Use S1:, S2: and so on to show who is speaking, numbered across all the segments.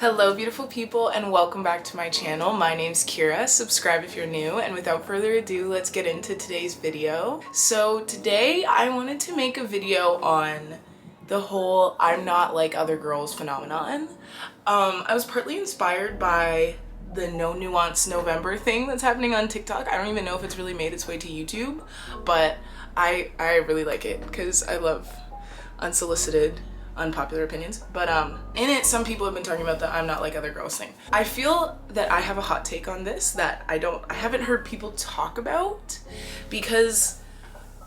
S1: Hello beautiful people and welcome back to my channel. My name's Kira. Subscribe if you're new, and without further ado, let's get into today's video. So today I wanted to make a video on the whole I'm not like other girls phenomenon. I was partly inspired by the No Nuance November thing that's happening on TikTok. I don't even know if it's really made its way to YouTube, but I really like it because I love unsolicited unpopular opinions. But in it, some people have been talking about the I'm not like other girls thing. I feel that I have a hot take on this that I haven't heard people talk about, because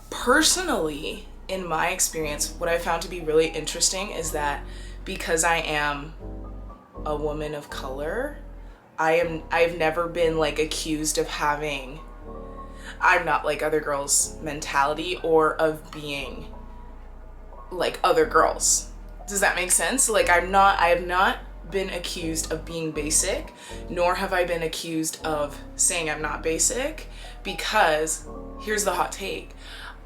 S1: personally, in my experience, what I found to be really interesting is that because I am a woman of color, I've never been like accused of having I'm not like other girls mentality or of being like other girls. Does that make sense? Like I have not been accused of being basic, nor have I been accused of saying I'm not basic, because here's the hot take.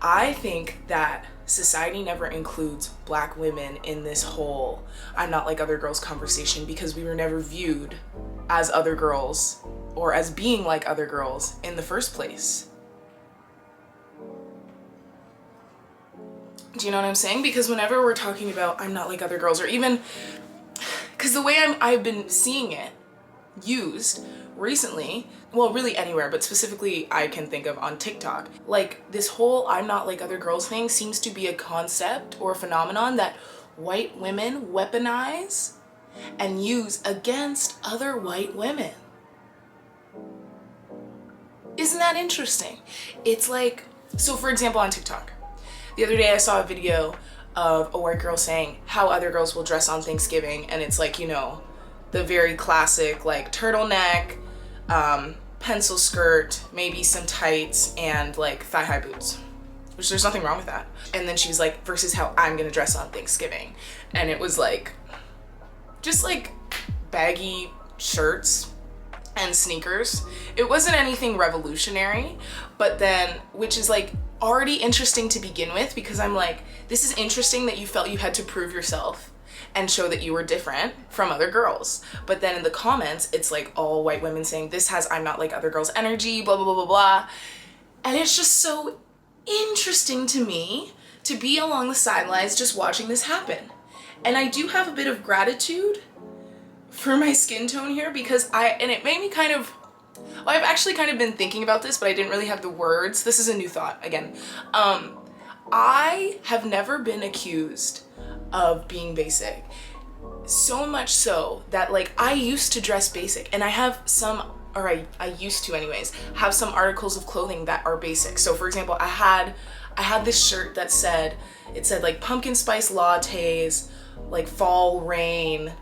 S1: I think that society never includes Black women in this whole I'm not like other girls conversation, because we were never viewed as other girls or as being like other girls in the first place. Do you know what I'm saying? Because whenever we're talking about I'm not like other girls, or even because the way I've been seeing it used recently, well, really anywhere, but specifically I can think of on TikTok, like this whole I'm not like other girls thing seems to be a concept or a phenomenon that white women weaponize and use against other white women. Isn't that interesting? It's like, so for example, on TikTok, the other day I saw a video of a white girl saying how other girls will dress on Thanksgiving, and it's like, you know, the very classic like turtleneck, pencil skirt, maybe some tights, and like thigh-high boots, which there's nothing wrong with that. And then she was like, versus how I'm gonna dress on Thanksgiving. And it was like, just like baggy shirts and sneakers. It wasn't anything revolutionary, but then, which is like already interesting to begin with, because I'm like, this is interesting that you felt you had to prove yourself and show that you were different from other girls. But then in the comments, it's like all white women saying this has I'm not like other girls energy, blah, blah, blah, blah, blah. And it's just so interesting to me to be along the sidelines just watching this happen. And I do have a bit of gratitude for my skin tone here, because and it made me kind of, well, I've actually kind of been thinking about this, but I didn't really have the words. This is a new thought again. I have never been accused of being basic. So much so that like I used to dress basic, and I have some, or I used to anyways, have some articles of clothing that are basic. So for example, I had this shirt that said like pumpkin spice lattes, like fall rain,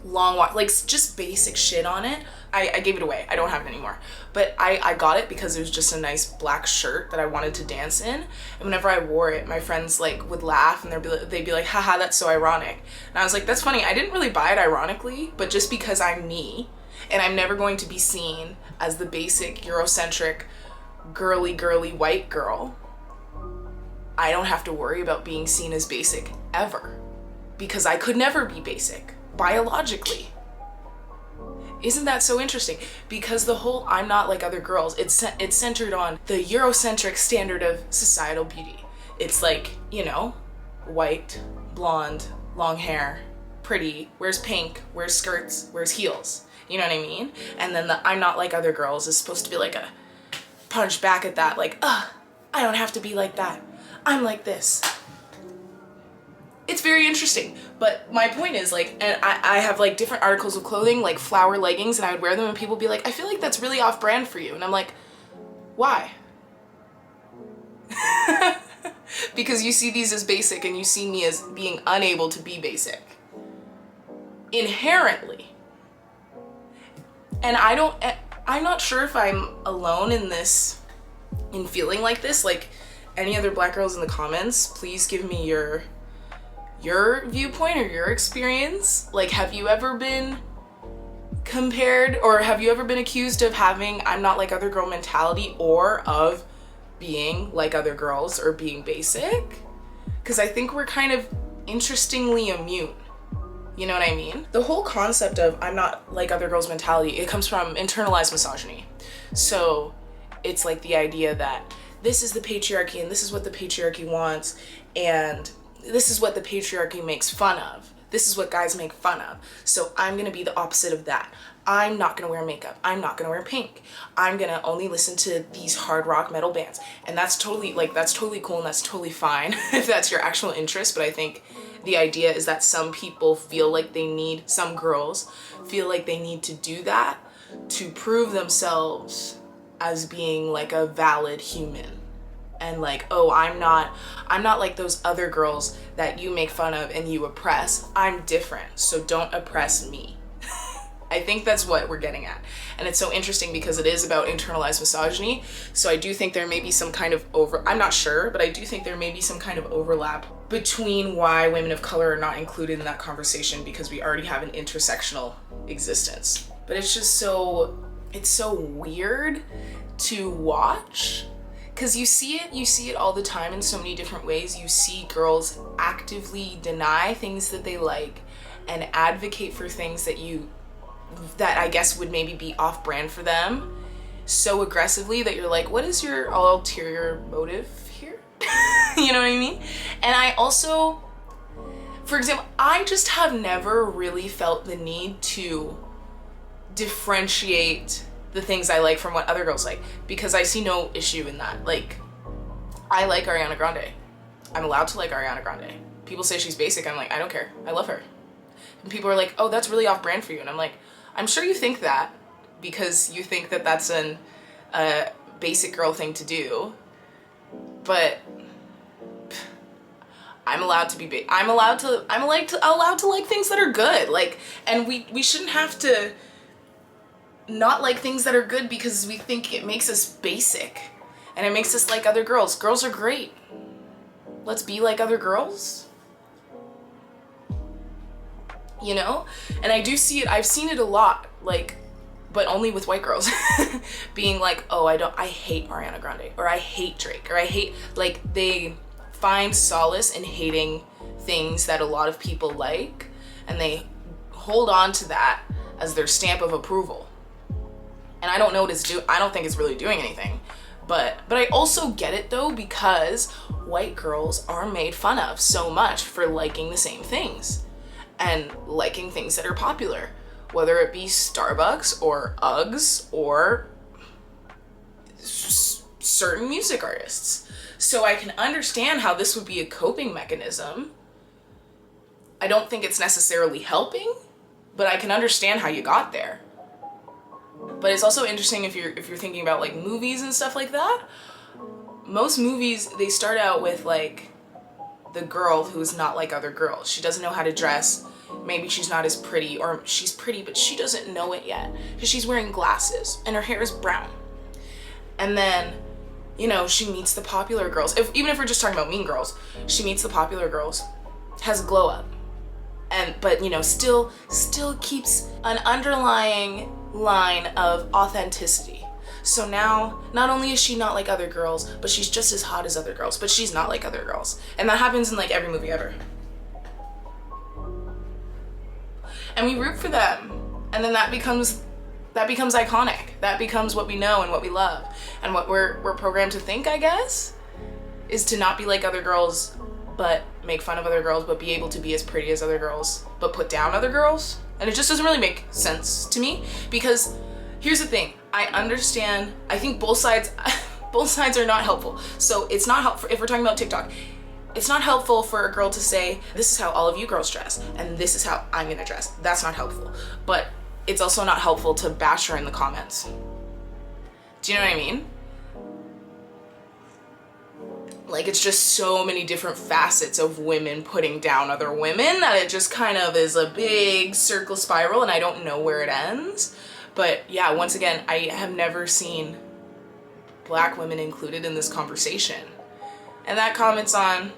S1: long walk, like just basic shit on it. I gave it away. I don't have it anymore. But I got it because it was just a nice black shirt that I wanted to dance in. And whenever I wore it, my friends like would laugh, and they'd be like, haha, that's so ironic. And I was like, that's funny. I didn't really buy it ironically, but just because I'm me, and I'm never going to be seen as the basic Eurocentric girly white girl, I don't have to worry about being seen as basic ever, because I could never be basic biologically. Isn't that so interesting? Because the whole I'm not like other girls, it's centered on the Eurocentric standard of societal beauty. It's like, you know, white, blonde, long hair, pretty, wears pink, wears skirts, wears heels. You know what I mean? And then the I'm not like other girls is supposed to be like a punch back at that, like, I don't have to be like that. I'm like this. It's very interesting, but my point is like, and I have like different articles of clothing, like flower leggings, and I would wear them and people would be like, I feel like that's really off brand for you. And I'm like, why? Because you see these as basic, and you see me as being unable to be basic inherently. And I'm not sure if I'm alone in this, in feeling like this. Like any other Black girls in the comments, please give me your viewpoint or your experience. Like, have you ever been compared, or have you ever been accused of having I'm not like other girl mentality, or of being like other girls, or being basic? Because I think we're kind of interestingly immune. You know what I mean? The whole concept of I'm not like other girls mentality, it comes from internalized misogyny. So it's like the idea that this is the patriarchy and this is what the patriarchy wants and this is what the patriarchy makes fun of. This is what guys make fun of. So I'm gonna be the opposite of that. I'm not gonna wear makeup. I'm not gonna wear pink. I'm gonna only listen to these hard rock metal bands. And that's totally cool and that's totally fine if that's your actual interest. But I think the idea is that some people feel like some girls feel like they need to do that to prove themselves as being like a valid human. And like, oh, I'm not like those other girls that you make fun of and you oppress. I'm different, so don't oppress me. I think that's what we're getting at. And it's so interesting because it is about internalized misogyny. So I do think there may be some kind of I'm not sure, but I do think there may be some kind of overlap between why women of color are not included in that conversation, because we already have an intersectional existence. But it's just it's so weird to watch. Because you see it all the time in so many different ways. You see girls actively deny things that they like and advocate for things that I guess would maybe be off-brand for them so aggressively that you're like, what is your ulterior motive here? You know what I mean? And I also, for example, I just have never really felt the need to differentiate the things I like from what other girls like, because I see no issue in that. Like, I like Ariana Grande. I'm allowed to like Ariana Grande. People say she's basic. I'm like, I don't care. I love her. And people are like, oh, that's really off-brand for you. And I'm like, I'm sure you think that because you think that that's a basic girl thing to do, but I'm allowed to I'm allowed to like things that are good. Like, and we shouldn't have to not like things that are good because we think it makes us basic and it makes us like other girls. Girls are great. Let's be like other girls. You know? And I do see it, I've seen it a lot, like, but only with white girls being like, oh, I hate Ariana Grande, or I hate Drake, or I hate, like, they find solace in hating things that a lot of people like, and they hold on to that as their stamp of approval. And I don't know what I don't think it's really doing anything. But I also get it though, because white girls are made fun of so much for liking the same things and liking things that are popular, whether it be Starbucks or Uggs or certain music artists. So I can understand how this would be a coping mechanism. I don't think it's necessarily helping, but I can understand how you got there. But it's also interesting if you're thinking about like movies and stuff like that. Most movies, they start out with like the girl who's not like other girls. She doesn't know how to dress. Maybe she's not as pretty, or she's pretty but she doesn't know it yet because she's wearing glasses and her hair is brown. And then, you know, she meets the popular girls. Even if we're just talking about Mean Girls, she meets the popular girls, has a glow up, but you know, still keeps an underlying line of authenticity. So now, not only is she not like other girls, but she's just as hot as other girls, but she's not like other girls. And that happens in like every movie ever. And we root for them. And then that becomes iconic. That becomes what we know and what we love. And what we're programmed to think, I guess, is to not be like other girls, but make fun of other girls, but be able to be as pretty as other girls, but put down other girls. And it just doesn't really make sense to me, because here's the thing. I understand, I think both sides are not helpful. So it's not helpful, if we're talking about TikTok, it's not helpful for a girl to say, this is how all of you girls dress, and this is how I'm gonna dress. That's not helpful. But it's also not helpful to bash her in the comments. Do you know what I mean? Like, it's just so many different facets of women putting down other women that it just kind of is a big circle spiral, and I don't know where it ends. But yeah, once again, I have never seen Black women included in this conversation. And that comments on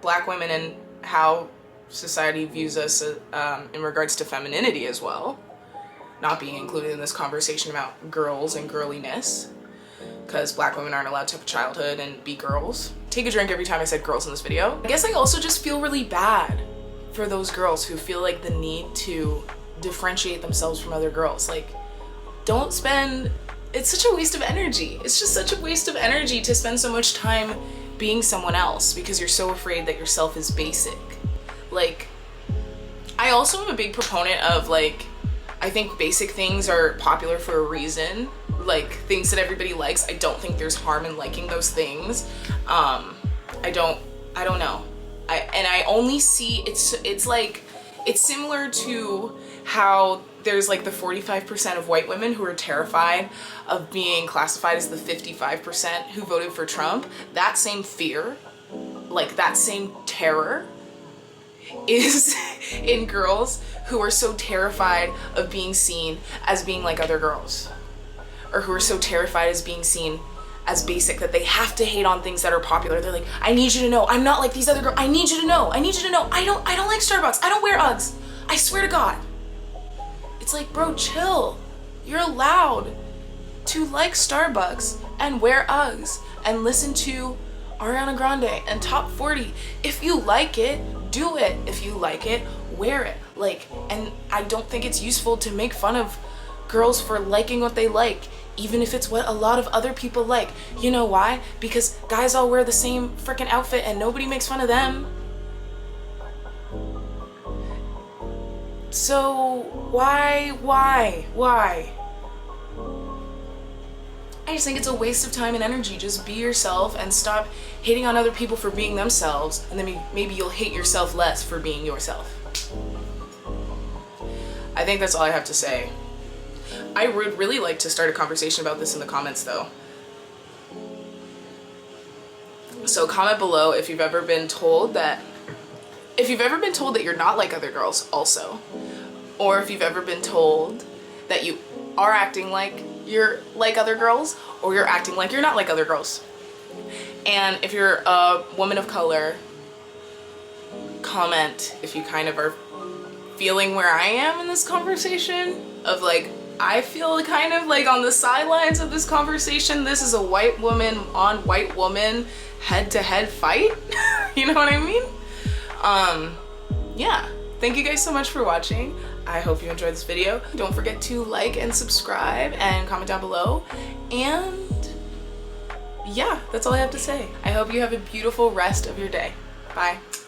S1: Black women and how society views us in regards to femininity as well. Not being included in this conversation about girls and girliness, because Black women aren't allowed to have a childhood and be girls. Take a drink every time I said girls in this video. I guess I also just feel really bad for those girls who feel like the need to differentiate themselves from other girls. Like, don't spend, it's such a waste of energy. It's just such a waste of energy to spend so much time being someone else because you're so afraid that yourself is basic. Like, I also am a big proponent of, like, I think basic things are popular for a reason. Like, things that everybody likes. I don't think there's harm in liking those things. I don't know. I only see, it's like, it's similar to how there's like the 45% of white women who are terrified of being classified as the 55% who voted for Trump. That same fear, like that same terror, is in girls who are so terrified of being seen as being like other girls, or who are so terrified as being seen as basic that they have to hate on things that are popular. They're like, I need you to know I'm not like these other girls. I need you to know. I need you to know I don't like Starbucks. I don't wear Uggs. I swear to God. It's like, bro, chill. You're allowed to like Starbucks and wear Uggs and listen to Ariana Grande and Top 40. If you like it, do it. If you like it, wear it. Like, and I don't think it's useful to make fun of girls for liking what they like, even if it's what a lot of other people like. You know why? Because guys all wear the same freaking outfit and nobody makes fun of them. So why? I just think it's a waste of time and energy. Just be yourself and stop hating on other people for being themselves, and then maybe you'll hate yourself less for being yourself. I think that's all I have to say. I would really like to start a conversation about this in the comments though. So comment below if you've ever been told that you're not like other girls also, or if you've ever been told that you are acting like you're like other girls, or you're acting like you're not like other girls. And if you're a woman of color, comment if you kind of are feeling where I am in this conversation of like, I feel kind of like on the sidelines of this conversation. This is a white woman on white woman head-to-head fight. You know what I mean? Yeah, thank you guys so much for watching. I hope you enjoyed this video. Don't forget to like and subscribe and comment down below. And yeah, that's all I have to say. I hope you have a beautiful rest of your day. Bye.